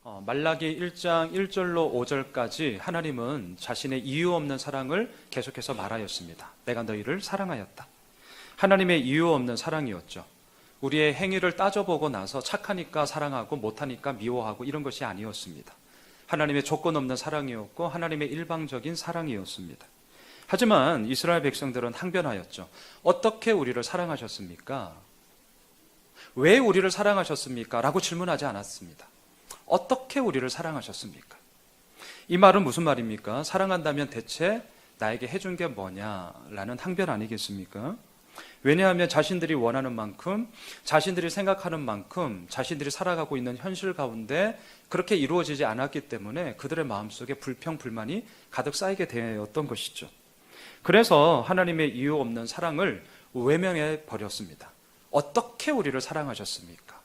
말라기 1장 1절로 5절까지 하나님은 자신의 이유 없는 사랑을 계속해서 말하였습니다. 내가 너희를 사랑하였다. 하나님의 이유 없는 사랑이었죠. 우리의 행위를 따져보고 나서 착하니까 사랑하고 못하니까 미워하고 이런 것이 아니었습니다. 하나님의 조건 없는 사랑이었고 하나님의 일방적인 사랑이었습니다. 하지만 이스라엘 백성들은 항변하였죠. 어떻게 우리를 사랑하셨습니까? 왜 우리를 사랑하셨습니까? 라고 질문하지 않았습니다. 어떻게 우리를 사랑하셨습니까? 이 말은 무슨 말입니까? 사랑한다면 대체 나에게 해준 게 뭐냐라는 항변 아니겠습니까? 왜냐하면 자신들이 원하는 만큼, 자신들이 생각하는 만큼, 자신들이 살아가고 있는 현실 가운데 그렇게 이루어지지 않았기 때문에 그들의 마음속에 불평, 불만이 가득 쌓이게 되었던 것이죠. 그래서 하나님의 이유 없는 사랑을 외면해 버렸습니다. 어떻게 우리를 사랑하셨습니까?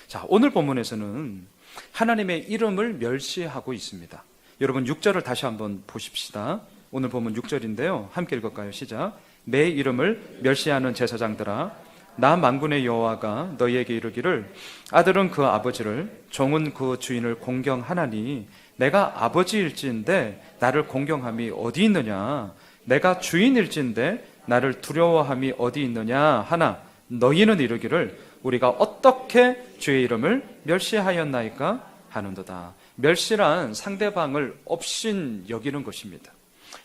자, 오늘 본문에서는 하나님의 이름을 멸시하고 있습니다. 여러분 6절을 다시 한번 보십시다. 오늘 본문 6절인데요. 함께 읽을까요? 시작. 내 이름을 멸시하는 제사장들아, 나 만군의 여호와가 너희에게 이르기를 아들은 그 아버지를, 종은 그 주인을 공경하나니 내가 아버지일진데 나를 공경함이 어디 있느냐? 내가 주인일진데 나를 두려워함이 어디 있느냐 하나 너희는 이르기를 우리가 어떻게 주의 이름을 멸시하였나이까 하는도다. 멸시란 상대방을 업신 여기는 것입니다.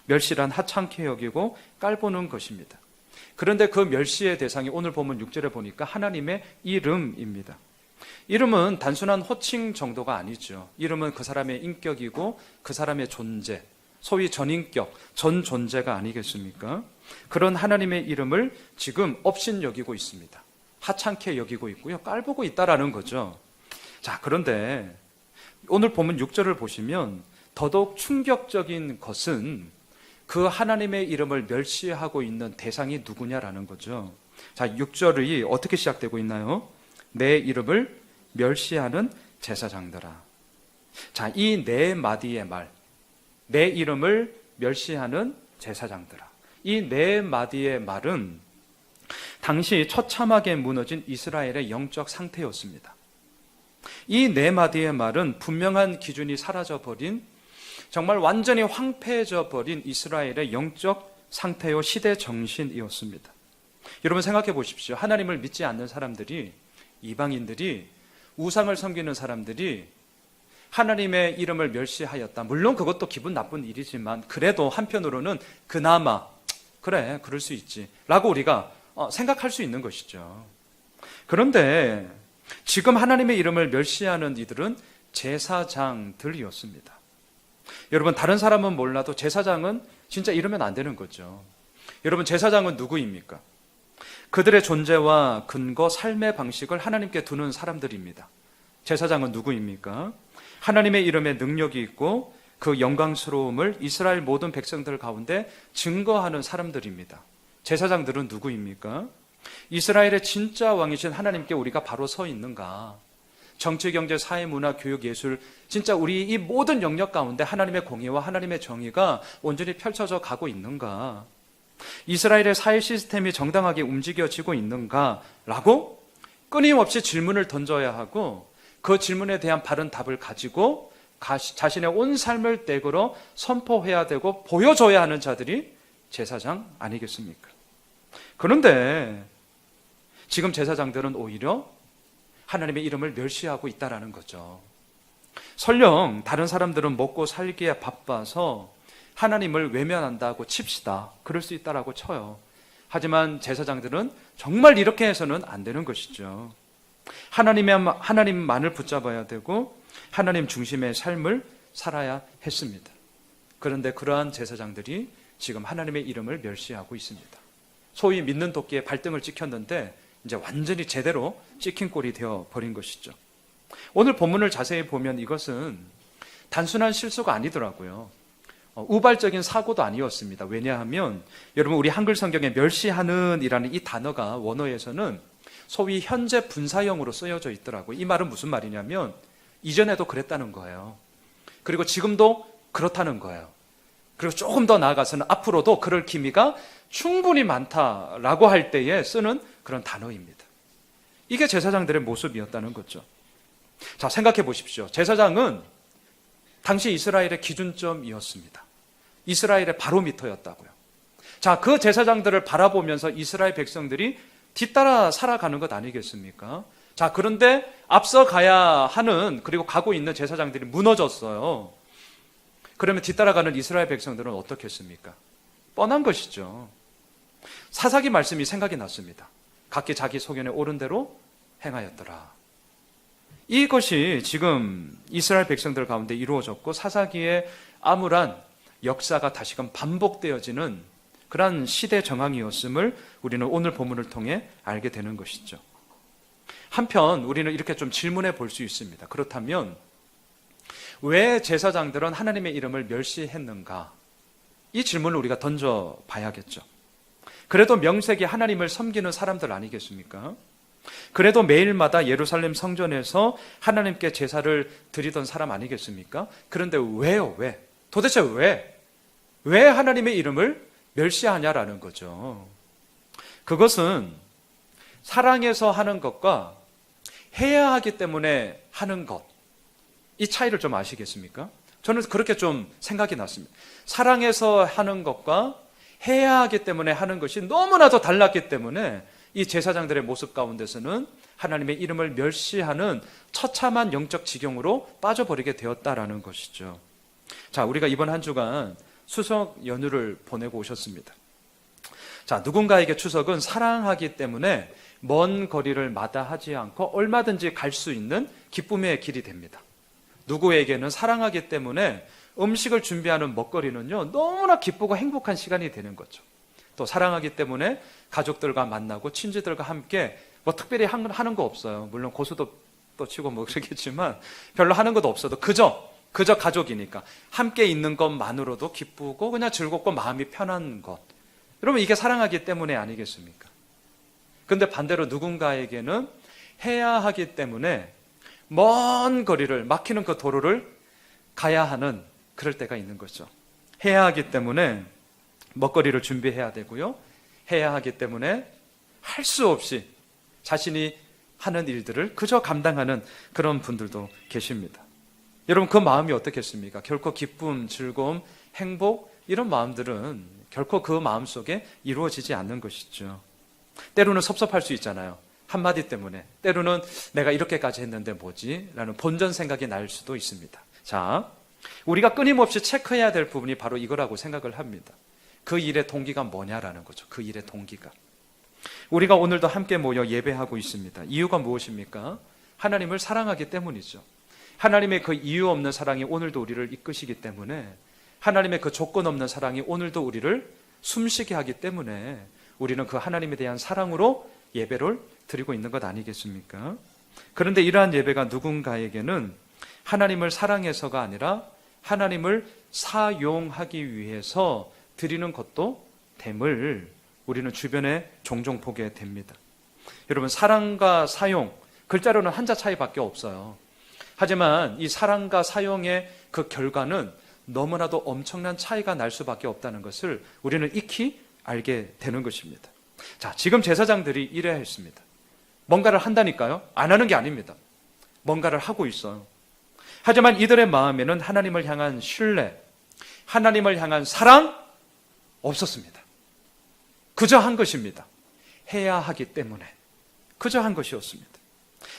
멸시란 하찮게 여기고 깔보는 것입니다. 그런데 그 멸시의 대상이 오늘 보면 6절에 보니까 하나님의 이름입니다. 이름은 단순한 호칭 정도가 아니죠. 이름은 그 사람의 인격이고 그 사람의 존재, 소위 전인격, 전 존재가 아니겠습니까? 그런 하나님의 이름을 지금 업신 여기고 있습니다. 하찮게 여기고 있고요. 깔보고 있다라는 거죠. 자, 그런데 오늘 본문 6절을 보시면 더더욱 충격적인 것은 그 하나님의 이름을 멸시하고 있는 대상이 누구냐라는 거죠. 자, 6절이 어떻게 시작되고 있나요? 내 이름을 멸시하는 제사장들아. 자, 이 네 마디의 말, 내 이름을 멸시하는 제사장들아. 이 네 마디의 말은 당시 처참하게 무너진 이스라엘의 영적 상태였습니다. 이 네 마디의 말은 분명한 기준이 사라져버린, 정말 완전히 황폐해져 버린 이스라엘의 영적 상태요 시대 정신이었습니다. 여러분 생각해 보십시오. 하나님을 믿지 않는 사람들이, 이방인들이, 우상을 섬기는 사람들이 하나님의 이름을 멸시하였다. 물론 그것도 기분 나쁜 일이지만 그래도 한편으로는 그나마 그래, 그럴 수 있지 라고 우리가 생각할 수 있는 것이죠. 그런데 지금 하나님의 이름을 멸시하는 이들은 제사장들이었습니다. 여러분 다른 사람은 몰라도 제사장은 진짜 이러면 안 되는 거죠. 여러분 제사장은 누구입니까? 그들의 존재와 근거, 삶의 방식을 하나님께 두는 사람들입니다. 제사장은 누구입니까? 하나님의 이름에 능력이 있고 그 영광스러움을 이스라엘 모든 백성들 가운데 증거하는 사람들입니다. 제사장들은 누구입니까? 이스라엘의 진짜 왕이신 하나님께 우리가 바로 서 있는가? 정치, 경제, 사회, 문화, 교육, 예술, 진짜 우리 이 모든 영역 가운데 하나님의 공의와 하나님의 정의가 온전히 펼쳐져 가고 있는가? 이스라엘의 사회 시스템이 정당하게 움직여지고 있는가? 라고 끊임없이 질문을 던져야 하고 그 질문에 대한 바른 답을 가지고 자신의 온 삶을 떼걸어 선포해야 되고 보여줘야 하는 자들이 제사장 아니겠습니까? 그런데 지금 제사장들은 오히려 하나님의 이름을 멸시하고 있다라는 거죠. 설령 다른 사람들은 먹고 살기에 바빠서 하나님을 외면한다고 칩시다. 그럴 수 있다라고 쳐요. 하지만 제사장들은 정말 이렇게 해서는 안 되는 것이죠. 하나님만을 붙잡아야 되고 하나님 중심의 삶을 살아야 했습니다. 그런데 그러한 제사장들이 지금 하나님의 이름을 멸시하고 있습니다. 소위 믿는 도끼에 발등을 찍혔는데 이제 완전히 제대로 찍힌 꼴이 되어 버린 것이죠. 오늘 본문을 자세히 보면 이것은 단순한 실수가 아니더라고요. 우발적인 사고도 아니었습니다. 왜냐하면 여러분 우리 한글 성경에 멸시하는 이라는 이 단어가 원어에서는 소위 현재 분사형으로 쓰여져 있더라고요. 이 말은 무슨 말이냐면 이전에도 그랬다는 거예요. 그리고 지금도 그렇다는 거예요. 그리고 조금 더 나아가서는 앞으로도 그럴 기미가 충분히 많다라고 할 때에 쓰는 그런 단어입니다. 이게 제사장들의 모습이었다는 거죠. 자, 생각해 보십시오. 제사장은 당시 이스라엘의 기준점이었습니다. 이스라엘의 바로미터였다고요. 자, 그 제사장들을 바라보면서 이스라엘 백성들이 뒤따라 살아가는 것 아니겠습니까? 자, 그런데 앞서 가야 하는, 그리고 가고 있는 제사장들이 무너졌어요. 그러면 뒤따라가는 이스라엘 백성들은 어떻겠습니까? 뻔한 것이죠. 사사기 말씀이 생각이 났습니다. 각기 자기 소견에 옳은 대로 행하였더라. 이것이 지금 이스라엘 백성들 가운데 이루어졌고 사사기의 암울한 역사가 다시금 반복되어지는 그러한 시대 정황이었음을 우리는 오늘 본문을 통해 알게 되는 것이죠. 한편 우리는 이렇게 좀 질문해 볼 수 있습니다. 그렇다면 왜 제사장들은 하나님의 이름을 멸시했는가? 이 질문을 우리가 던져봐야겠죠. 그래도 명색이 하나님을 섬기는 사람들 아니겠습니까? 그래도 매일마다 예루살렘 성전에서 하나님께 제사를 드리던 사람 아니겠습니까? 그런데 왜요? 왜? 도대체 왜? 왜 하나님의 이름을 멸시하냐라는 거죠. 그것은 사랑해서 하는 것과 해야 하기 때문에 하는 것, 이 차이를 좀 아시겠습니까? 저는 그렇게 좀 생각이 났습니다. 사랑해서 하는 것과 해야 하기 때문에 하는 것이 너무나도 달랐기 때문에 이 제사장들의 모습 가운데서는 하나님의 이름을 멸시하는 처참한 영적 지경으로 빠져버리게 되었다라는 것이죠. 자, 우리가 이번 한 주간 추석 연휴를 보내고 오셨습니다. 자, 누군가에게 추석은 사랑하기 때문에 먼 거리를 마다하지 않고 얼마든지 갈 수 있는 기쁨의 길이 됩니다. 누구에게는 사랑하기 때문에 음식을 준비하는 먹거리는요, 너무나 기쁘고 행복한 시간이 되는 거죠. 또 사랑하기 때문에 가족들과 만나고 친지들과 함께 뭐 특별히 하는 거 없어요. 물론 고수도 또 치고 뭐 그러겠지만 별로 하는 것도 없어도 그저 가족이니까 함께 있는 것만으로도 기쁘고 그냥 즐겁고 마음이 편한 것. 여러분, 이게 사랑하기 때문에 아니겠습니까? 근데 반대로 누군가에게는 해야 하기 때문에 먼 거리를, 막히는 그 도로를 가야 하는 그럴 때가 있는 거죠. 해야 하기 때문에 먹거리를 준비해야 되고요. 해야 하기 때문에 할 수 없이 자신이 하는 일들을 그저 감당하는 그런 분들도 계십니다. 여러분, 그 마음이 어떻겠습니까? 결코 기쁨, 즐거움, 행복 이런 마음들은 결코 그 마음 속에 이루어지지 않는 것이죠. 때로는 섭섭할 수 있잖아요. 한마디 때문에. 때로는 내가 이렇게까지 했는데 뭐지? 라는 본전 생각이 날 수도 있습니다. 자, 우리가 끊임없이 체크해야 될 부분이 바로 이거라고 생각을 합니다. 그 일의 동기가 뭐냐라는 거죠. 그 일의 동기가. 우리가 오늘도 함께 모여 예배하고 있습니다. 이유가 무엇입니까? 하나님을 사랑하기 때문이죠. 하나님의 그 이유 없는 사랑이 오늘도 우리를 이끄시기 때문에, 하나님의 그 조건 없는 사랑이 오늘도 우리를 숨쉬게 하기 때문에 우리는 그 하나님에 대한 사랑으로 예배를 드리고 있는 것 아니겠습니까? 그런데 이러한 예배가 누군가에게는 하나님을 사랑해서가 아니라 하나님을 사용하기 위해서 드리는 것도 됨을 우리는 주변에 종종 보게 됩니다. 여러분, 사랑과 사용, 글자로는 한자 차이밖에 없어요. 하지만 이 사랑과 사용의 그 결과는 너무나도 엄청난 차이가 날 수밖에 없다는 것을 우리는 익히 알게 되는 것입니다. 자, 지금 제사장들이 이래야 했습니다. 뭔가를 한다니까요? 안 하는 게 아닙니다. 뭔가를 하고 있어요. 하지만 이들의 마음에는 하나님을 향한 신뢰, 하나님을 향한 사랑 없었습니다. 그저 한 것입니다. 해야 하기 때문에 그저 한 것이었습니다.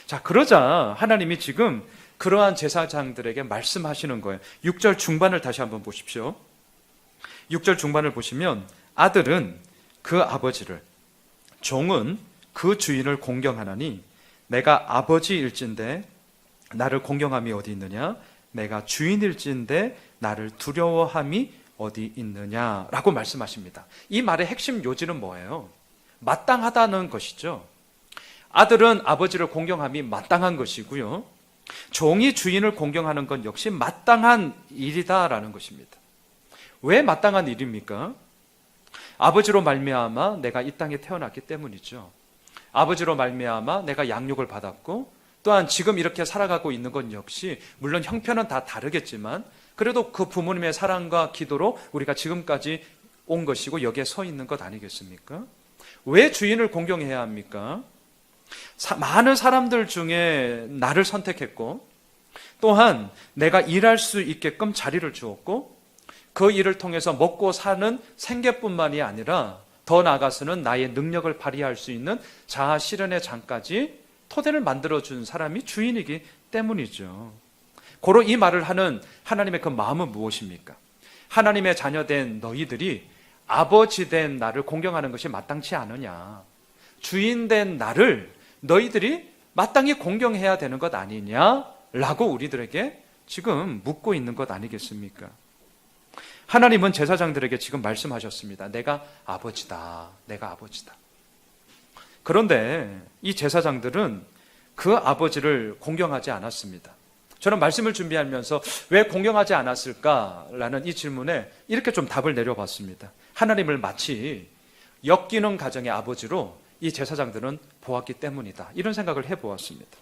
자, 그러자 하나님이 지금 그러한 제사장들에게 말씀하시는 거예요. 6절 중반을 다시 한번 보십시오. 6절 중반을 보시면 아들은 그 아버지를, 종은 그 주인을 공경하나니 내가 아버지일진데 나를 공경함이 어디 있느냐? 내가 주인일진데 나를 두려워함이 어디 있느냐라고 말씀하십니다. 이 말의 핵심 요지는 뭐예요? 마땅하다는 것이죠. 아들은 아버지를 공경함이 마땅한 것이고요. 종이 주인을 공경하는 건 역시 마땅한 일이다라는 것입니다. 왜 마땅한 일입니까? 아버지로 말미암아 내가 이 땅에 태어났기 때문이죠. 아버지로 말미암아 내가 양육을 받았고, 또한 지금 이렇게 살아가고 있는 건 역시 물론 형편은 다 다르겠지만 그래도 그 부모님의 사랑과 기도로 우리가 지금까지 온 것이고 여기에 서 있는 것 아니겠습니까? 왜 주인을 공경해야 합니까? 많은 사람들 중에 나를 선택했고, 또한 내가 일할 수 있게끔 자리를 주었고, 그 일을 통해서 먹고 사는 생계뿐만이 아니라 더 나아가서는 나의 능력을 발휘할 수 있는 자아 실현의 장까지 토대를 만들어준 사람이 주인이기 때문이죠. 고로 이 말을 하는 하나님의 그 마음은 무엇입니까? 하나님의 자녀된 너희들이 아버지 된 나를 공경하는 것이 마땅치 않으냐? 주인 된 나를 너희들이 마땅히 공경해야 되는 것 아니냐? 라고 우리들에게 지금 묻고 있는 것 아니겠습니까? 하나님은 제사장들에게 지금 말씀하셨습니다. 내가 아버지다. 내가 아버지다. 그런데 이 제사장들은 그 아버지를 공경하지 않았습니다. 저는 말씀을 준비하면서 왜 공경하지 않았을까라는 이 질문에 이렇게 좀 답을 내려봤습니다. 하나님을 마치 엮이는 가정의 아버지로 이 제사장들은 보았기 때문이다. 이런 생각을 해보았습니다.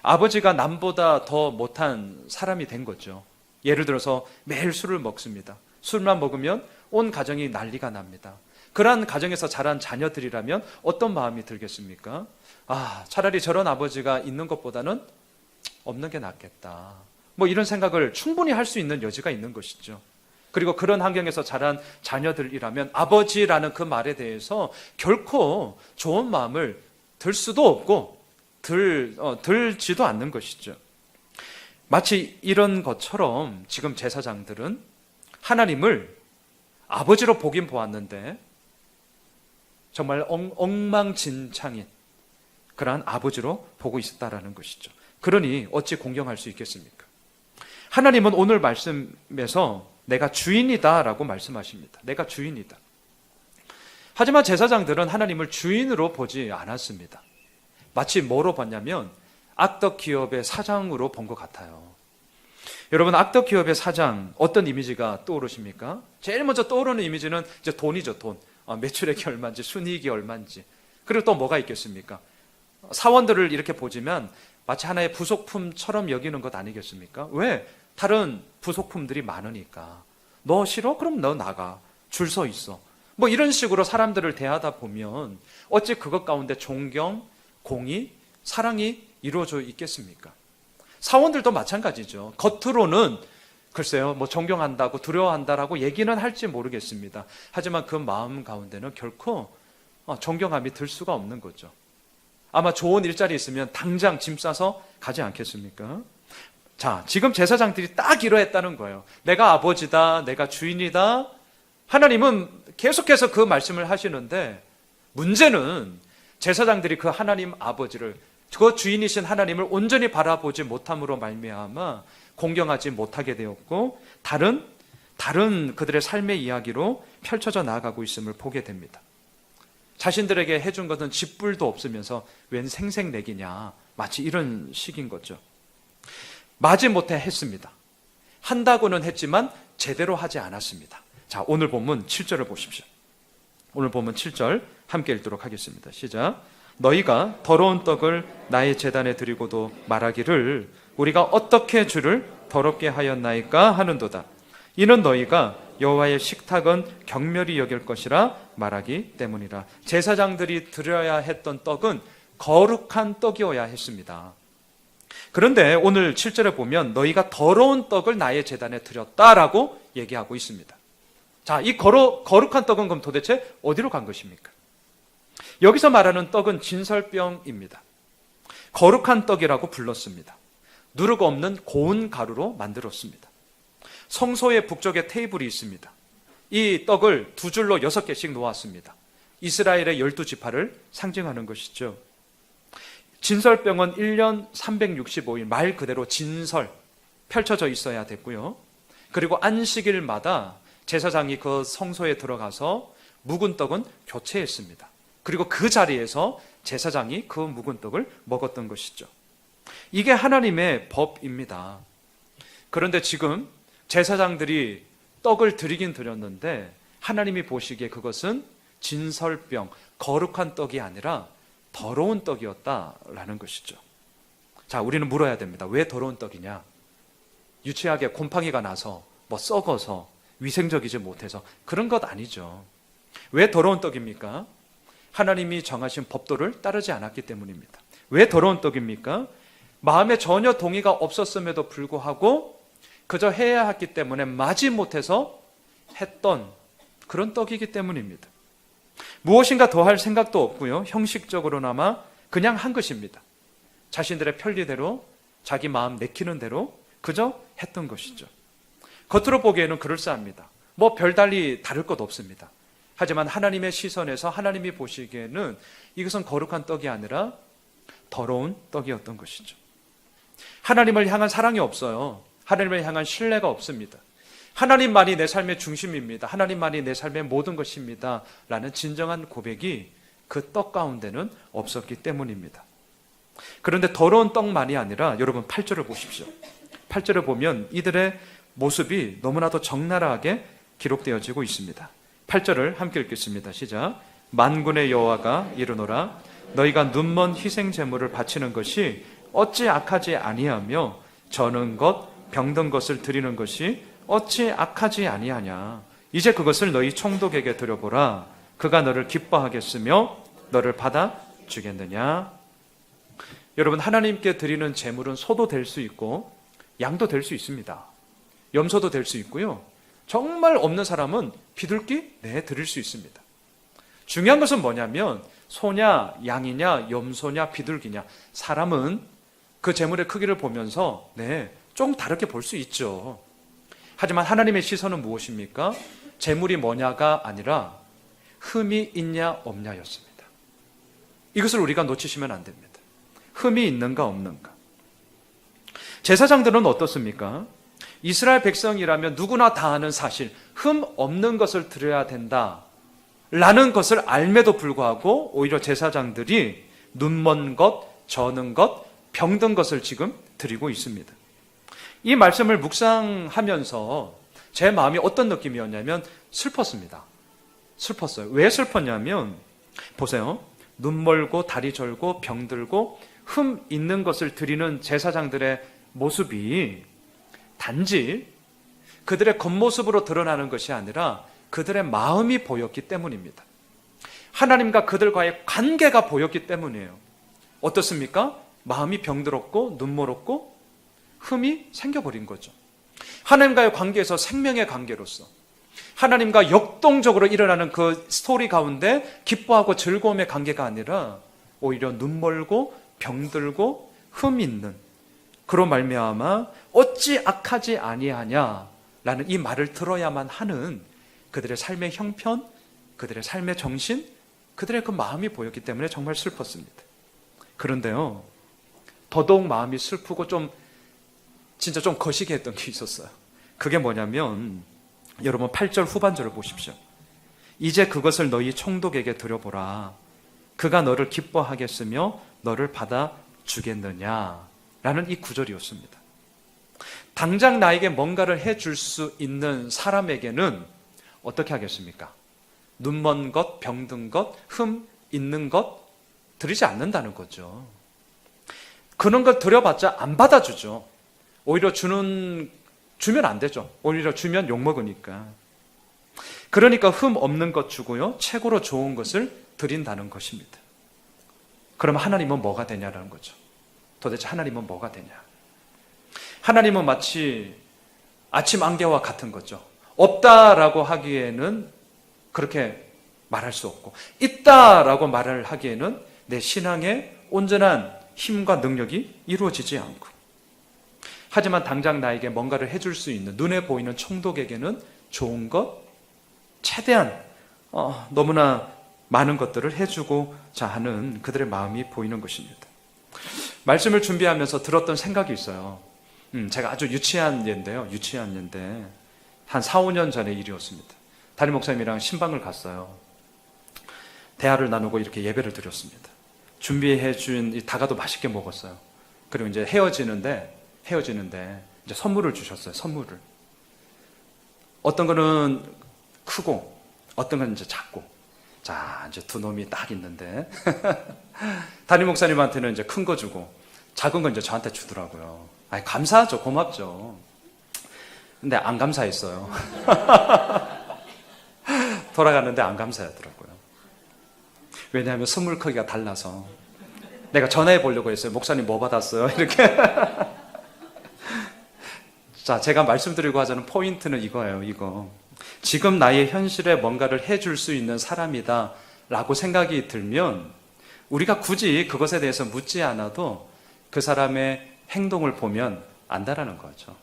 아버지가 남보다 더 못한 사람이 된 거죠. 예를 들어서 매일 술을 먹습니다. 술만 먹으면 온 가정이 난리가 납니다. 그러한 가정에서 자란 자녀들이라면 어떤 마음이 들겠습니까? 차라리 저런 아버지가 있는 것보다는 없는 게 낫겠다. 뭐 이런 생각을 충분히 할 수 있는 여지가 있는 것이죠. 그리고 그런 환경에서 자란 자녀들이라면 아버지라는 그 말에 대해서 결코 좋은 마음을 들 수도 없고 들지도 않는 것이죠. 마치 이런 것처럼 지금 제사장들은 하나님을 아버지로 보긴 보았는데 정말 엉망진창인 그러한 아버지로 보고 있었다라는 것이죠. 그러니 어찌 공경할 수 있겠습니까? 하나님은 오늘 말씀에서 내가 주인이다 라고 말씀하십니다. 내가 주인이다. 하지만 제사장들은 하나님을 주인으로 보지 않았습니다. 마치 뭐로 봤냐면 악덕 기업의 사장으로 본 것 같아요. 여러분, 악덕 기업의 사장 어떤 이미지가 떠오르십니까? 제일 먼저 떠오르는 이미지는 이제 돈이죠. 돈. 매출액이 얼마인지, 순이익이 얼마인지. 그리고 또 뭐가 있겠습니까? 사원들을 이렇게 보지만 마치 하나의 부속품처럼 여기는 것 아니겠습니까? 왜? 다른 부속품들이 많으니까. 너 싫어? 그럼 너 나가. 줄 서 있어. 뭐 이런 식으로 사람들을 대하다 보면 어찌 그것 가운데 존경, 공의, 사랑이 이루어져 있겠습니까? 사원들도 마찬가지죠. 겉으로는 글쎄요, 뭐 존경한다고 두려워한다라고 얘기는 할지 모르겠습니다. 하지만 그 마음 가운데는 결코 존경함이 들 수가 없는 거죠. 아마 좋은 일자리 있으면 당장 짐 싸서 가지 않겠습니까? 자, 지금 제사장들이 딱 이러했다는 거예요. 내가 아버지다, 내가 주인이다. 하나님은 계속해서 그 말씀을 하시는데 문제는 제사장들이 그 하나님 아버지를, 그 주인이신 하나님을 온전히 바라보지 못함으로 말미암아 공경하지 못하게 되었고 다른 그들의 삶의 이야기로 펼쳐져 나아가고 있음을 보게 됩니다. 자신들에게 해준 것은 집불도 없으면서 웬 생색내기냐, 마치 이런 식인 거죠. 마지못해 했습니다. 한다고는 했지만 제대로 하지 않았습니다. 자, 오늘 본문 7절을 보십시오. 오늘 본문 7절 함께 읽도록 하겠습니다. 시작. 너희가 더러운 떡을 나의 제단에 드리고도 말하기를 우리가 어떻게 주를 더럽게 하였나이까 하는도다. 이는 너희가 여호와의 식탁은 경멸히 여길 것이라 말하기 때문이라. 제사장들이 드려야 했던 떡은 거룩한 떡이어야 했습니다. 그런데 오늘 7절에 보면 너희가 더러운 떡을 나의 제단에 드렸다라고 얘기하고 있습니다. 자, 이 거룩한 떡은 그럼 도대체 어디로 간 것입니까? 여기서 말하는 떡은 진설병입니다. 거룩한 떡이라고 불렀습니다. 누룩 없는 고운 가루로 만들었습니다. 성소의 북쪽에 테이블이 있습니다. 이 떡을 두 줄로 6개씩 놓았습니다. 이스라엘의 12지파를 상징하는 것이죠. 진설병은 1년 365일 말 그대로 진설 펼쳐져 있어야 됐고요. 그리고 안식일마다 제사장이 그 성소에 들어가서 묵은 떡은 교체했습니다. 그리고 그 자리에서 제사장이 그 묵은 떡을 먹었던 것이죠. 이게 하나님의 법입니다. 그런데 지금 제사장들이 떡을 드리긴 드렸는데 하나님이 보시기에 그것은 진설병, 거룩한 떡이 아니라 더러운 떡이었다라는 것이죠. 자, 우리는 물어야 됩니다. 왜 더러운 떡이냐? 유치하게 곰팡이가 나서 뭐 썩어서 위생적이지 못해서 그런 것 아니죠. 왜 더러운 떡입니까? 하나님이 정하신 법도를 따르지 않았기 때문입니다. 왜 더러운 떡입니까? 마음에 전혀 동의가 없었음에도 불구하고 그저 해야 했기 때문에 마지못해서 했던 그런 떡이기 때문입니다. 무엇인가 더 할 생각도 없고요. 형식적으로나마 그냥 한 것입니다. 자신들의 편리대로 자기 마음 내키는 대로 그저 했던 것이죠. 겉으로 보기에는 그럴싸합니다. 뭐 별달리 다를 것 없습니다. 하지만 하나님의 시선에서 하나님이 보시기에는 이것은 거룩한 떡이 아니라 더러운 떡이었던 것이죠. 하나님을 향한 사랑이 없어요. 하나님을 향한 신뢰가 없습니다. 하나님만이 내 삶의 중심입니다. 하나님만이 내 삶의 모든 것입니다. 라는 진정한 고백이 그 떡 가운데는 없었기 때문입니다. 그런데 더러운 떡만이 아니라 여러분 8절을 보십시오. 8절을 보면 이들의 모습이 너무나도 적나라하게 기록되어지고 있습니다. 8절을 함께 읽겠습니다. 시작. 만군의 여호와가 이르노라 너희가 눈먼 희생 제물을 바치는 것이 어찌 악하지 아니하며 저는 것 병든 것을 드리는 것이 어찌 악하지 아니하냐. 이제 그것을 너희 총독에게 드려보라. 그가 너를 기뻐하겠으며 너를 받아 주겠느냐. 여러분, 하나님께 드리는 제물은 소도 될 수 있고 양도 될 수 있습니다. 염소도 될 수 있고요. 정말 없는 사람은 비둘기? 네, 드릴 수 있습니다. 중요한 것은 뭐냐면 소냐 양이냐 염소냐 비둘기냐. 사람은 그 제물의 크기를 보면서 네, 좀 다르게 볼 수 있죠. 하지만 하나님의 시선은 무엇입니까? 제물이 뭐냐가 아니라 흠이 있냐 없냐였습니다. 이것을 우리가 놓치시면 안 됩니다. 흠이 있는가 없는가. 제사장들은 어떻습니까? 이스라엘 백성이라면 누구나 다 아는 사실, 흠 없는 것을 드려야 된다 라는 것을 알매도 불구하고 오히려 제사장들이 눈먼 것, 저는 것, 병든 것을 지금 드리고 있습니다. 이 말씀을 묵상하면서 제 마음이 어떤 느낌이었냐면 슬펐습니다. 슬펐어요. 왜 슬펐냐면 보세요. 눈 멀고 다리 절고 병들고 흠 있는 것을 드리는 제사장들의 모습이 단지 그들의 겉모습으로 드러나는 것이 아니라 그들의 마음이 보였기 때문입니다. 하나님과 그들과의 관계가 보였기 때문이에요. 어떻습니까? 마음이 병들었고 눈 멀었고 흠이 생겨버린 거죠. 하나님과의 관계에서 생명의 관계로서 하나님과 역동적으로 일어나는 그 스토리 가운데 기뻐하고 즐거움의 관계가 아니라 오히려 눈 멀고 병들고 흠 있는 그로 말미암아 어찌 악하지 아니하냐라는 이 말을 들어야만 하는 그들의 삶의 형편, 그들의 삶의 정신, 그들의 그 마음이 보였기 때문에 정말 슬펐습니다. 그런데요, 더더욱 마음이 슬프고 진짜 좀 거시기 했던 게 있었어요. 그게 뭐냐면 여러분 8절 후반절을 보십시오. 이제 그것을 너희 총독에게 드려보라. 그가 너를 기뻐하겠으며 너를 받아 주겠느냐 라는 이 구절이었습니다. 당장 나에게 뭔가를 해줄 수 있는 사람에게는 어떻게 하겠습니까? 눈먼 것, 병든 것, 흠 있는 것 드리지 않는다는 거죠. 그런 걸 드려봤자 안 받아주죠. 오히려 주면 안 되죠. 오히려 주면 욕먹으니까. 그러니까 흠 없는 것 주고요, 최고로 좋은 것을 드린다는 것입니다. 그럼 하나님은 뭐가 되냐라는 거죠. 도대체 하나님은 뭐가 되냐. 하나님은 마치 아침 안개와 같은 거죠. 없다라고 하기에는 그렇게 말할 수 없고, 있다라고 말을 하기에는 내 신앙의 온전한 힘과 능력이 이루어지지 않고, 하지만 당장 나에게 뭔가를 해줄 수 있는 눈에 보이는 총독에게는 좋은 것, 최대한 너무나 많은 것들을 해주고자 하는 그들의 마음이 보이는 것입니다. 말씀을 준비하면서 들었던 생각이 있어요. 제가 아주 유치한 예인데요. 유치한 예인데 한 4, 5년 전의 일이었습니다. 담임 목사님이랑 신방을 갔어요. 대화를 나누고 이렇게 예배를 드렸습니다. 준비해 준 다가도 맛있게 먹었어요. 그리고 이제 헤어지는데 이제 선물을 주셨어요. 선물을. 어떤 거는 크고 어떤 건 이제 작고. 자, 이제 두 놈이 딱 있는데 담임 목사님한테는 이제 큰 거 주고 작은 건 이제 저한테 주더라고요. 아니, 감사하죠. 고맙죠. 근데 안 감사했어요. 돌아가는데 안 감사하더라고요. 왜냐하면 선물 크기가 달라서. 내가 전화해 보려고 했어요. 목사님 뭐 받았어요? 이렇게. 자, 제가 말씀드리고 하자는 포인트는 이거예요. 이거. 지금 나의 현실에 뭔가를 해줄 수 있는 사람이다 라고 생각이 들면 우리가 굳이 그것에 대해서 묻지 않아도 그 사람의 행동을 보면 안다라는 거죠.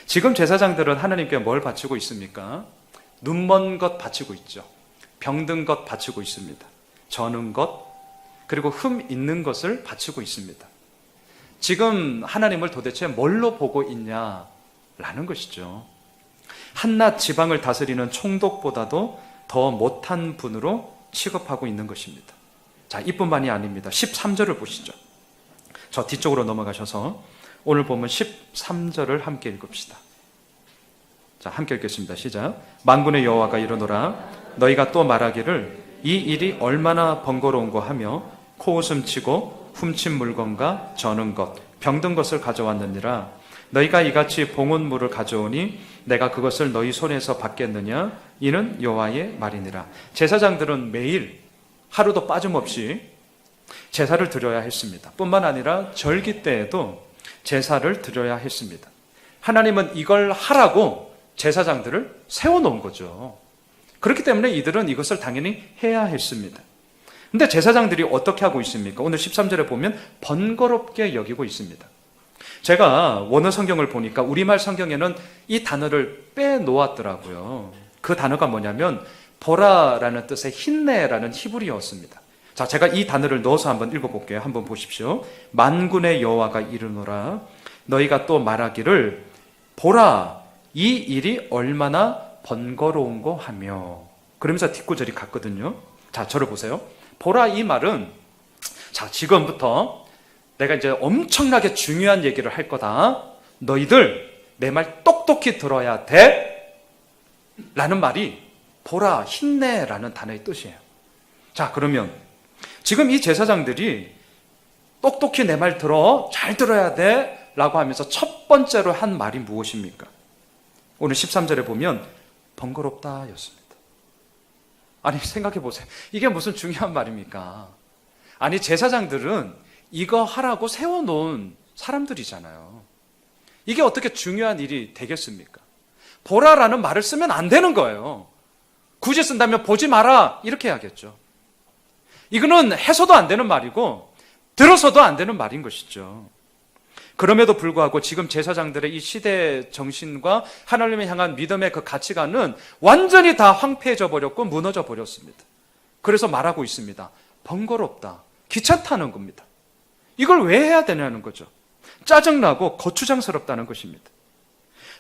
지금 제사장들은 하나님께 뭘 바치고 있습니까? 눈먼 것 바치고 있죠. 병든 것 바치고 있습니다. 저는 것, 그리고 흠 있는 것을 바치고 있습니다. 지금 하나님을 도대체 뭘로 보고 있냐라는 것이죠. 한낱 지방을 다스리는 총독보다도 더 못한 분으로 취급하고 있는 것입니다. 자, 이뿐만이 아닙니다. 13절을 보시죠. 저 뒤쪽으로 넘어가셔서 오늘 보면 13절을 함께 읽읍시다. 자, 함께 읽겠습니다. 시작. 만군의 여호와가 이르노라 너희가 또 말하기를 이 일이 얼마나 번거로운고 하며 코웃음 치고 훔친 물건과 저는 것, 병든 것을 가져왔느니라. 너희가 이같이 봉헌물을 가져오니 내가 그것을 너희 손에서 받겠느냐? 이는 여호와의 말이니라. 제사장들은 매일 하루도 빠짐없이 제사를 드려야 했습니다. 뿐만 아니라 절기 때에도 제사를 드려야 했습니다. 하나님은 이걸 하라고 제사장들을 세워놓은 거죠. 그렇기 때문에 이들은 이것을 당연히 해야 했습니다. 근데 제사장들이 어떻게 하고 있습니까? 오늘 13절에 보면 번거롭게 여기고 있습니다. 제가 원어 성경을 보니까 우리말 성경에는 이 단어를 빼놓았더라고요. 그 단어가 뭐냐면 보라라는 뜻의 힘내라는 히브리어였습니다. 자, 제가 이 단어를 넣어서 한번 읽어볼게요. 한번 보십시오. 만군의 여호와가 이르노라 너희가 또 말하기를 보라 이 일이 얼마나 번거로운고 하며, 그러면서 뒷구절이 같거든요. 자, 저를 보세요. 보라 이 말은, 자, 지금부터 내가 이제 엄청나게 중요한 얘기를 할 거다. 너희들 내 말 똑똑히 들어야 돼 라는 말이 보라, 힘내라는 단어의 뜻이에요. 자, 그러면 지금 이 제사장들이 똑똑히 내 말 들어, 잘 들어야 돼 라고 하면서 첫 번째로 한 말이 무엇입니까? 오늘 13절에 보면 번거롭다 였습니다. 아니, 생각해 보세요. 이게 무슨 중요한 말입니까? 아니, 제사장들은 이거 하라고 세워놓은 사람들이잖아요. 이게 어떻게 중요한 일이 되겠습니까? 보라라는 말을 쓰면 안 되는 거예요. 굳이 쓴다면 보지 마라 이렇게 해야겠죠. 이거는 해서도 안 되는 말이고 들어서도 안 되는 말인 것이죠. 그럼에도 불구하고 지금 제사장들의 이 시대 정신과 하나님을 향한 믿음의 그 가치관은 완전히 다 황폐해져 버렸고 무너져 버렸습니다. 그래서 말하고 있습니다. 번거롭다, 귀찮다는 겁니다. 이걸 왜 해야 되냐는 거죠. 짜증나고 거추장스럽다는 것입니다.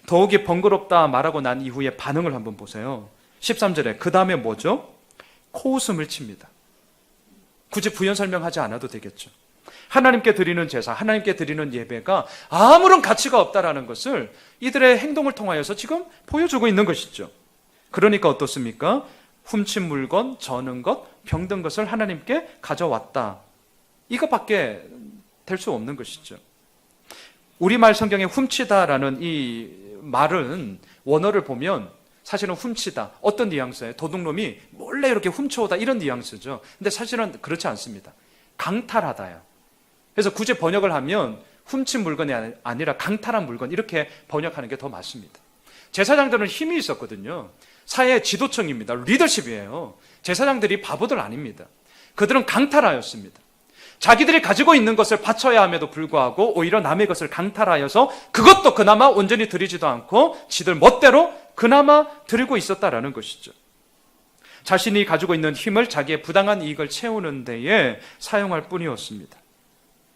더욱이 번거롭다 말하고 난 이후에 반응을 한번 보세요. 13절에 그 다음에 뭐죠? 코웃음을 칩니다. 굳이 부연 설명하지 않아도 되겠죠. 하나님께 드리는 제사, 하나님께 드리는 예배가 아무런 가치가 없다라는 것을 이들의 행동을 통하여서 지금 보여주고 있는 것이죠. 그러니까 어떻습니까? 훔친 물건, 저는 것, 병든 것을 하나님께 가져왔다. 이것밖에 될 수 없는 것이죠. 우리말 성경에 훔치다라는 이 말은 원어를 보면 사실은 훔치다, 어떤 뉘앙스예요? 도둑놈이 몰래 이렇게 훔쳐오다 이런 뉘앙스죠. 근데 사실은 그렇지 않습니다. 강탈하다요. 그래서 굳이 번역을 하면 훔친 물건이 아니라 강탈한 물건 이렇게 번역하는 게 더 맞습니다. 제사장들은 힘이 있었거든요. 사회 지도층입니다. 리더십이에요. 제사장들이 바보들 아닙니다. 그들은 강탈하였습니다. 자기들이 가지고 있는 것을 바쳐야 함에도 불구하고 오히려 남의 것을 강탈하여서 그것도 그나마 온전히 드리지도 않고 지들 멋대로 그나마 드리고 있었다라는 것이죠. 자신이 가지고 있는 힘을 자기의 부당한 이익을 채우는 데에 사용할 뿐이었습니다.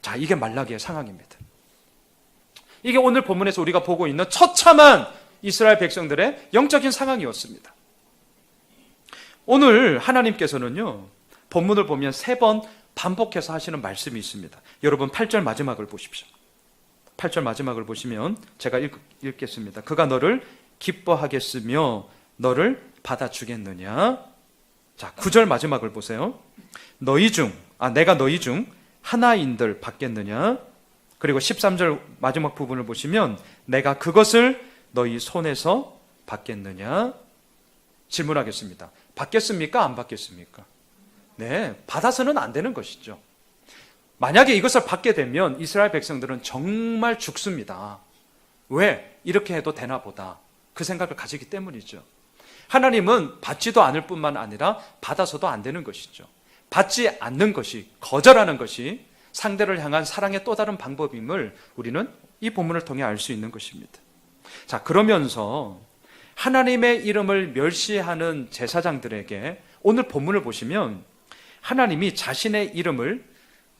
자, 이게 말라기의 상황입니다. 이게 오늘 본문에서 우리가 보고 있는 처참한 이스라엘 백성들의 영적인 상황이었습니다. 오늘 하나님께서는요, 본문을 보면 3번 반복해서 하시는 말씀이 있습니다. 여러분 8절 마지막을 보십시오. 8절 마지막을 보시면 제가 읽겠습니다. 그가 너를 기뻐하겠으며 너를 받아주겠느냐. 자, 9절 마지막을 보세요. 내가 너희 중 하나인들 받겠느냐. 그리고 13절 마지막 부분을 보시면 내가 그것을 너희 손에서 받겠느냐. 질문하겠습니다. 받겠습니까? 안 받겠습니까? 네, 받아서는 안 되는 것이죠. 만약에 이것을 받게 되면 이스라엘 백성들은 정말 죽습니다. 왜? 이렇게 해도 되나 보다. 그 생각을 가지기 때문이죠. 하나님은 받지도 않을 뿐만 아니라 받아서도 안 되는 것이죠. 받지 않는 것이, 거절하는 것이 상대를 향한 사랑의 또 다른 방법임을 우리는 이 본문을 통해 알 수 있는 것입니다. 자, 그러면서 하나님의 이름을 멸시하는 제사장들에게 오늘 본문을 보시면 하나님이 자신의 이름을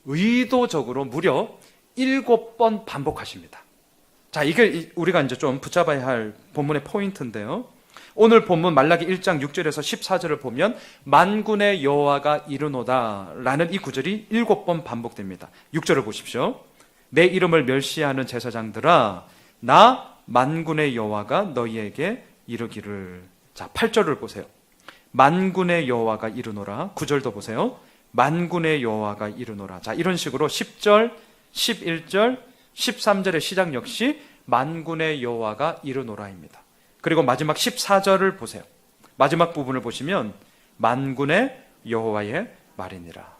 의도적으로 무려 7번 반복하십니다. 자, 이게 우리가 이제 좀 붙잡아야 할 본문의 포인트인데요. 오늘 본문 말라기 1장 6절에서 14절을 보면 만군의 여호와가 이르노다 라는 이 구절이 7번 반복됩니다. 6절을 보십시오. 내 이름을 멸시하는 제사장들아, 나 만군의 여호와가 너희에게 이르기를. 자, 8절을 보세요. 만군의 여호와가 이르노라. 9절도 보세요. 만군의 여호와가 이르노라. 자, 이런 식으로 10절, 11절, 13절의 시작 역시 만군의 여호와가 이르노라입니다. 그리고 마지막 14절을 보세요. 마지막 부분을 보시면 만군의 여호와의 말이니라.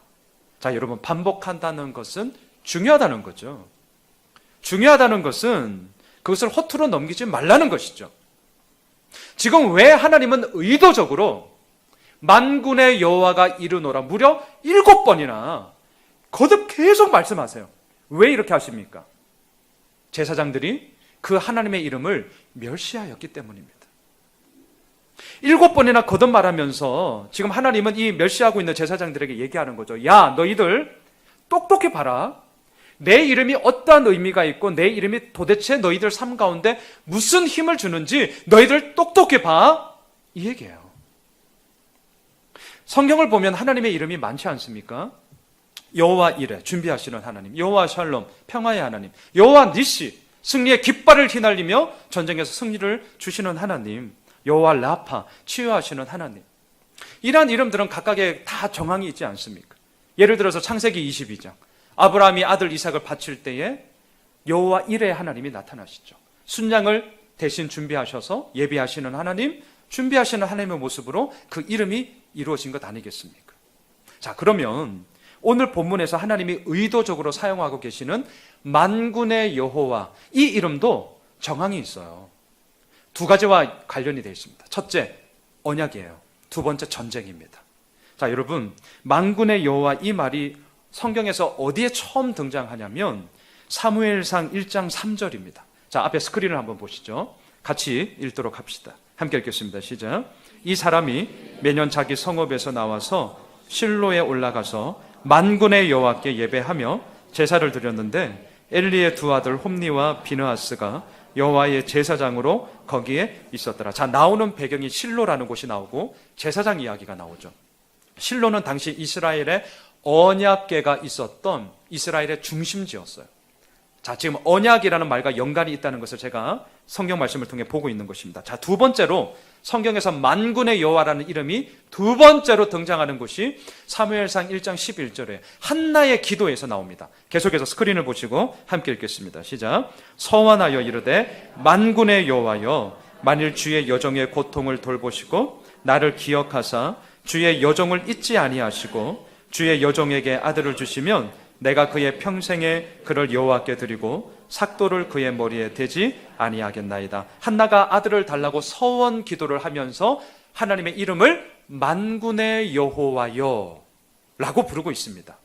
자, 여러분, 반복한다는 것은 중요하다는 거죠. 중요하다는 것은 그것을 허투루 넘기지 말라는 것이죠. 지금 왜 하나님은 의도적으로 만군의 여호와가 이르노라 무려 7번이나 거듭 계속 말씀하세요. 왜 이렇게 하십니까? 제사장들이 그 하나님의 이름을 멸시하였기 때문입니다. 7번이나 거듭 말하면서 지금 하나님은 이 멸시하고 있는 제사장들에게 얘기하는 거죠. 야, 너희들 똑똑히 봐라. 내 이름이 어떠한 의미가 있고 내 이름이 도대체 너희들 삶 가운데 무슨 힘을 주는지 너희들 똑똑히 봐. 이 얘기예요. 성경을 보면 하나님의 이름이 많지 않습니까? 여호와 이레, 준비하시는 하나님, 여호와 샬롬, 평화의 하나님, 여호와 니시, 승리의 깃발을 휘날리며 전쟁에서 승리를 주시는 하나님, 여호와 라파, 치유하시는 하나님. 이러한 이름들은 각각의 다 정황이 있지 않습니까? 예를 들어서 창세기 22장, 아브라함이 아들 이삭을 바칠 때에 여호와 이레 하나님이 나타나시죠. 순양을 대신 준비하셔서 예비하시는 하나님, 준비하시는 하나님의 모습으로 그 이름이 이루어진 것 아니겠습니까? 자, 그러면 오늘 본문에서 하나님이 의도적으로 사용하고 계시는 만군의 여호와, 이 이름도 정황이 있어요. 두 가지와 관련이 되어 있습니다. 첫째, 언약이에요. 두 번째, 전쟁입니다. 자, 여러분, 만군의 여호와 이 말이 성경에서 어디에 처음 등장하냐면 사무엘상 1장 3절입니다. 자, 앞에 스크린을 한번 보시죠. 같이 읽도록 합시다. 함께 읽겠습니다. 시작. 이 사람이 매년 자기 성읍에서 나와서 실로에 올라가서 만군의 여호와께 예배하며 제사를 드렸는데 엘리의 두 아들 홈니와 비느하스가 여호와의 제사장으로 거기에 있었더라. 자, 나오는 배경이 실로라는 곳이 나오고 제사장 이야기가 나오죠. 실로는 당시 이스라엘의 언약궤가 있었던 이스라엘의 중심지였어요. 자, 지금 언약이라는 말과 연관이 있다는 것을 제가 성경 말씀을 통해 보고 있는 것입니다. 자, 두 번째로 성경에서 만군의 여호와라는 이름이 두 번째로 등장하는 곳이 사무엘상 1장 11절에 한나의 기도에서 나옵니다. 계속해서 스크린을 보시고 함께 읽겠습니다. 시작. 서원하여 이르되 만군의 여호와여, 만일 주의 여종의 고통을 돌보시고 나를 기억하사 주의 여종을 잊지 아니하시고 주의 여종에게 아들을 주시면 내가 그의 평생에 그를 여호와께 드리고 삭도를 그의 머리에 대지 아니하겠나이다. 한나가 아들을 달라고 서원 기도를 하면서 하나님의 이름을 만군의 여호와여 라고 부르고 있습니다.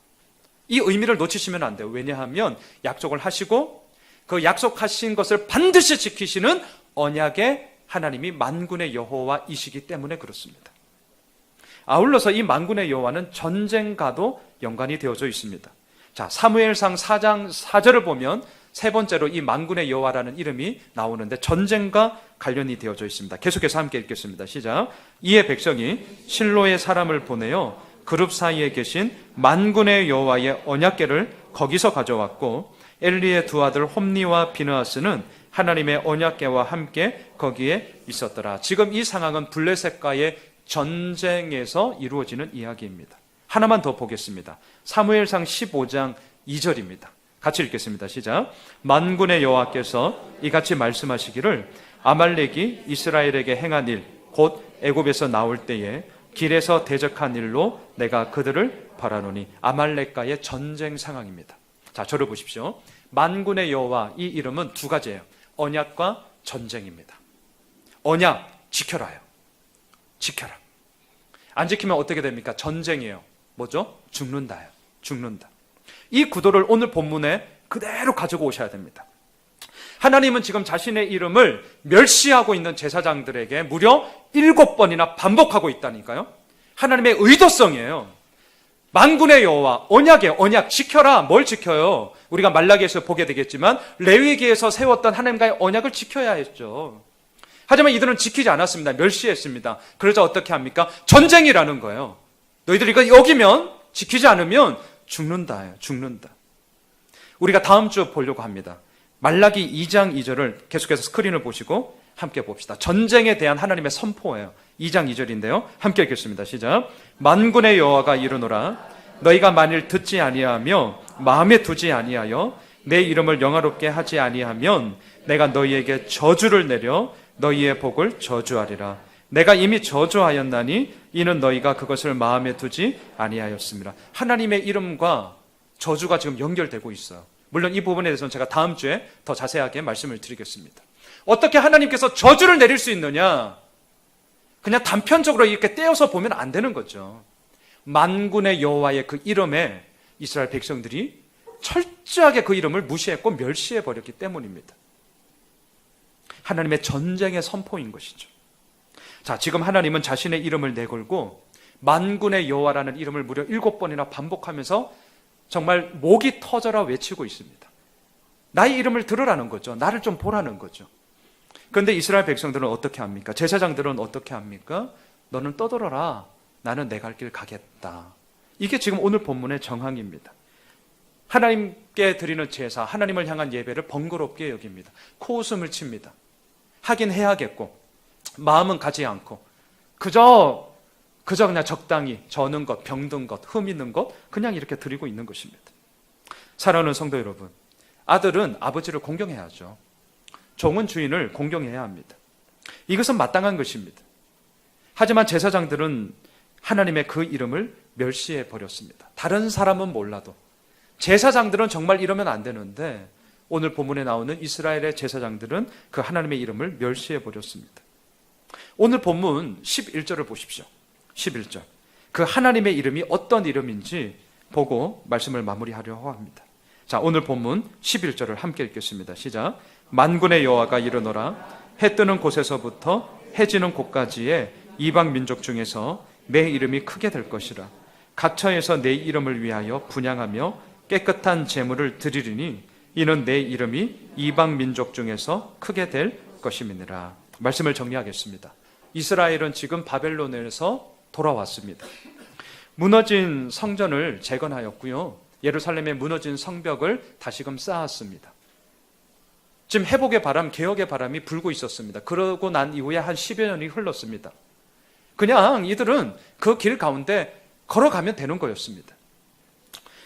이 의미를 놓치시면 안 돼요. 왜냐하면 약속을 하시고 그 약속하신 것을 반드시 지키시는 언약의 하나님이 만군의 여호와이시기 때문에 그렇습니다. 아울러서 이 만군의 여호와는 전쟁과도 연관이 되어져 있습니다. 자, 사무엘상 4장 4절을 보면 세 번째로 이 만군의 여호와라는 이름이 나오는데 전쟁과 관련이 되어져 있습니다. 계속해서 함께 읽겠습니다. 시작. 이에 백성이 실로의 사람을 보내어 그룹 사이에 계신 만군의 여호와의 언약궤를 거기서 가져왔고 엘리의 두 아들 홈니와 비느하스는 하나님의 언약궤와 함께 거기에 있었더라. 지금 이 상황은 블레셋과의 전쟁에서 이루어지는 이야기입니다. 하나만 더 보겠습니다. 사무엘상 15장 2절입니다. 같이 읽겠습니다. 시작. 만군의 여호와께서 이같이 말씀하시기를 아말렉이 이스라엘에게 행한 일 곧 애굽에서 나올 때에 길에서 대적한 일로 내가 그들을 벌하노니. 아말렉과의 전쟁 상황입니다. 자, 저를 보십시오. 만군의 여호와, 이 이름은 두 가지예요. 언약과 전쟁입니다. 언약, 지켜라요. 지켜라. 안 지키면 어떻게 됩니까? 전쟁이에요. 뭐죠? 죽는다요. 죽는다. 이 구도를 오늘 본문에 그대로 가지고 오셔야 됩니다. 하나님은 지금 자신의 이름을 멸시하고 있는 제사장들에게 무려 7번이나 반복하고 있다니까요. 하나님의 의도성이에요. 만군의 여호와, 언약이에요. 언약 지켜라. 뭘 지켜요? 우리가 말라기에서 보게 되겠지만 레위기에서 세웠던 하나님과의 언약을 지켜야 했죠. 하지만 이들은 지키지 않았습니다. 멸시했습니다. 그러자 어떻게 합니까? 전쟁이라는 거예요. 너희들이 이거 여기면, 지키지 않으면 죽는다예요. 죽는다. 우리가 다음 주 보려고 합니다. 말라기 2장 2절을 계속해서 스크린을 보시고 함께 봅시다. 전쟁에 대한 하나님의 선포예요. 2장 2절인데요. 함께 읽겠습니다. 시작. 만군의 여호와가 이르노라. 너희가 만일 듣지 아니하며 마음에 두지 아니하여 내 이름을 영화롭게 하지 아니하면 내가 너희에게 저주를 내려 너희의 복을 저주하리라. 내가 이미 저주하였나니 이는 너희가 그것을 마음에 두지 아니하였습니다. 하나님의 이름과 저주가 지금 연결되고 있어요. 물론 이 부분에 대해서는 제가 다음 주에 더 자세하게 말씀을 드리겠습니다. 어떻게 하나님께서 저주를 내릴 수 있느냐? 그냥 단편적으로 이렇게 떼어서 보면 안 되는 거죠. 만군의 여호와의 그 이름에 이스라엘 백성들이 철저하게 그 이름을 무시했고 멸시해버렸기 때문입니다. 하나님의 전쟁의 선포인 것이죠. 자, 지금 하나님은 자신의 이름을 내걸고 만군의 여호와라는 이름을 무려 7번이나 반복하면서 정말 목이 터져라 외치고 있습니다. 나의 이름을 들으라는 거죠. 나를 좀 보라는 거죠. 그런데 이스라엘 백성들은 어떻게 합니까? 제사장들은 어떻게 합니까? 너는 떠들어라. 나는 내 갈 길 가겠다. 이게 지금 오늘 본문의 정황입니다. 하나님께 드리는 제사, 하나님을 향한 예배를 번거롭게 여깁니다. 코웃음을 칩니다. 하긴 해야겠고 마음은 가지 않고 그저 그냥 적당히 저는 것, 병든 것, 흠 있는 것 그냥 이렇게 드리고 있는 것입니다. 사랑하는 성도 여러분, 아들은 아버지를 공경해야죠. 종은 주인을 공경해야 합니다. 이것은 마땅한 것입니다. 하지만 제사장들은 하나님의 그 이름을 멸시해 버렸습니다. 다른 사람은 몰라도 제사장들은 정말 이러면 안 되는데 오늘 본문에 나오는 이스라엘의 제사장들은 그 하나님의 이름을 멸시해 버렸습니다. 오늘 본문 11절을 보십시오. 11절. 그 하나님의 이름이 어떤 이름인지 보고 말씀을 마무리하려고 합니다. 자, 오늘 본문 11절을 함께 읽겠습니다. 시작. 만군의 여호와가 이르노라. 해 뜨는 곳에서부터 해 지는 곳까지의 이방 민족 중에서 내 이름이 크게 될 것이라. 각처에서 내 이름을 위하여 분향하며 깨끗한 제물을 드리리니 이는 내 이름이 이방 민족 중에서 크게 될 것임이니라. 말씀을 정리하겠습니다. 이스라엘은 지금 바벨론에서 돌아왔습니다. 무너진 성전을 재건하였고요. 예루살렘의 무너진 성벽을 다시금 쌓았습니다. 지금 회복의 바람, 개혁의 바람이 불고 있었습니다. 그러고 난 이후에 한 10여 년이 흘렀습니다. 그냥 이들은 그 길 가운데 걸어가면 되는 거였습니다.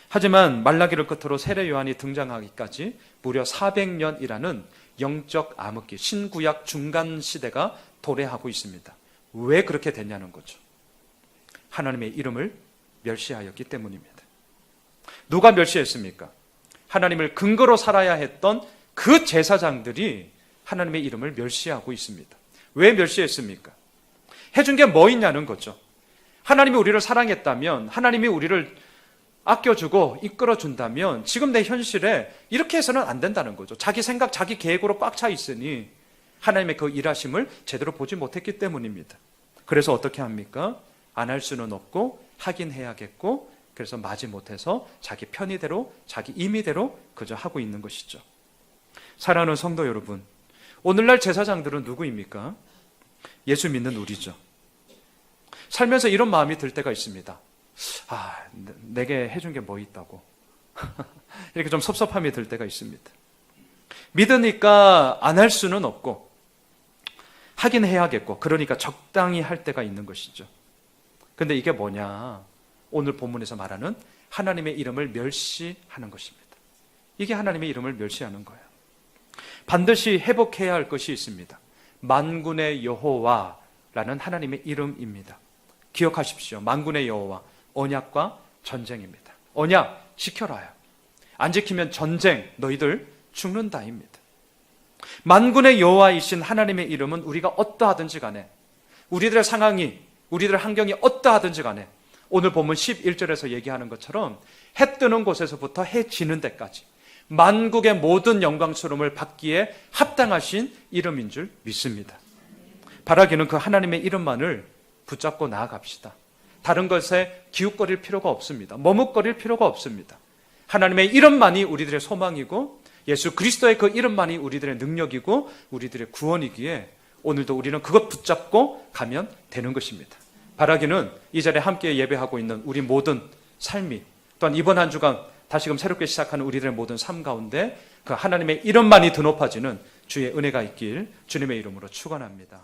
하지만 말라기를 끝으로 세례 요한이 등장하기까지 무려 400년이라는 영적 암흑기, 신구약 중간 시대가 도래하고 있습니다. 왜 그렇게 됐냐는 거죠. 하나님의 이름을 멸시하였기 때문입니다. 누가 멸시했습니까? 하나님을 근거로 살아야 했던 그 제사장들이 하나님의 이름을 멸시하고 있습니다. 왜 멸시했습니까? 해준 게 뭐 있냐는 거죠. 하나님이 우리를 사랑했다면, 하나님이 우리를 아껴주고 이끌어준다면 지금 내 현실에 이렇게 해서는 안 된다는 거죠. 자기 생각, 자기 계획으로 꽉 차 있으니 하나님의 그 일하심을 제대로 보지 못했기 때문입니다. 그래서 어떻게 합니까? 안 할 수는 없고 하긴 해야겠고 그래서 마지 못해서 자기 편의대로 자기 임의대로 그저 하고 있는 것이죠. 사랑하는 성도 여러분, 오늘날 제사장들은 누구입니까? 예수 믿는 우리죠. 살면서 이런 마음이 들 때가 있습니다. 아, 내게 해준 게 뭐 있다고 이렇게 좀 섭섭함이 들 때가 있습니다. 믿으니까 안 할 수는 없고 하긴 해야겠고 그러니까 적당히 할 때가 있는 것이죠. 근데 이게 뭐냐? 오늘 본문에서 말하는 하나님의 이름을 멸시하는 것입니다. 이게 하나님의 이름을 멸시하는 거예요. 반드시 회복해야 할 것이 있습니다. 만군의 여호와라는 하나님의 이름입니다. 기억하십시오. 만군의 여호와, 언약과 전쟁입니다. 언약 지켜라요. 안 지키면 전쟁, 너희들 죽는다입니다. 만군의 여호와이신 하나님의 이름은 우리가 어떠하든지 간에, 우리들의 상황이, 우리들의 환경이 어떠하든지 간에, 오늘 본문 11절에서 얘기하는 것처럼 해 뜨는 곳에서부터 해 지는 데까지 만국의 모든 영광스러움을 받기에 합당하신 이름인 줄 믿습니다. 바라기는 그 하나님의 이름만을 붙잡고 나아갑시다. 다른 것에 기웃거릴 필요가 없습니다. 머뭇거릴 필요가 없습니다. 하나님의 이름만이 우리들의 소망이고 예수 그리스도의 그 이름만이 우리들의 능력이고 우리들의 구원이기에 오늘도 우리는 그것 붙잡고 가면 되는 것입니다. 바라기는 이 자리에 함께 예배하고 있는 우리 모든 삶이, 또한 이번 한 주간 다시금 새롭게 시작하는 우리들의 모든 삶 가운데 그 하나님의 이름만이 더 높아지는 주의 은혜가 있길 주님의 이름으로 축원합니다.